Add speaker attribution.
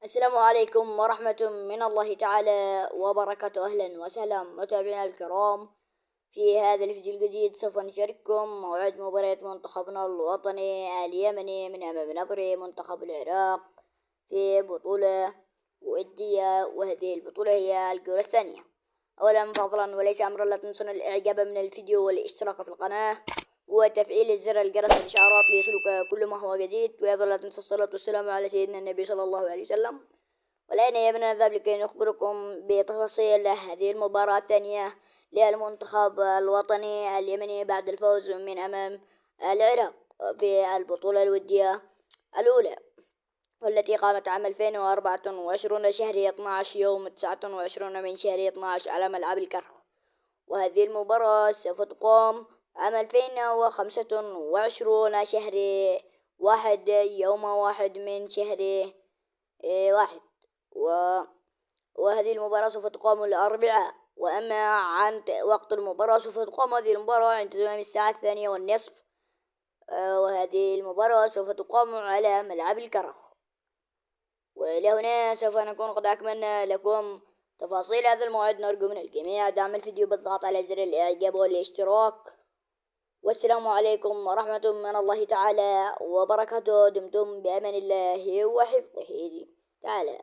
Speaker 1: السلام عليكم ورحمة من الله تعالى وبركاته. أهلا وسهلا متابعينا الكرام. في هذا الفيديو الجديد سوف نشارككم موعد مباراة منتخبنا الوطني اليمني من أمام نظر منتخب العراق في بطولة ودية، وهذه البطولة هي الجولة الثانية. أولا فضلا وليس أمرا لا تنسون الإعجاب من الفيديو والاشتراك في القناة وتفعيل زر الجرس والإشعارات ليصلك كل ما هو جديد، وأيضا لا تنسوا الصلاة والسلام على سيدنا النبي صلى الله عليه وسلم. والآن يا ابن الذهب لكي نخبركم بتفاصيل هذه المباراة الثانية للمنتخب الوطني اليمني بعد الفوز من أمام العراق في البطولة الودية الأولى، والتي قامت عام 2024 شهر 12 يوم 29 من شهر 12 على ملعب الكرخ. وهذه المباراة سوف تقام عام 2025 شهر 1 يوم 1 من شهر 1. وهذه المباراة سوف تقام الأربعاء. وأما عن وقت المباراة سوف تقام هذه المباراة عند تمام الساعة 2:30. وهذه المباراة سوف تقام على ملعب الكرخ. ولهنا سوف نكون قد أكملنا لكم تفاصيل هذا الموعد. نرجو من الجميع دعم الفيديو بالضغط على زر الإعجاب والاشتراك. والسلام عليكم ورحمة من الله تعالى وبركاته. دمتم بأمان الله وحفظه تعالى.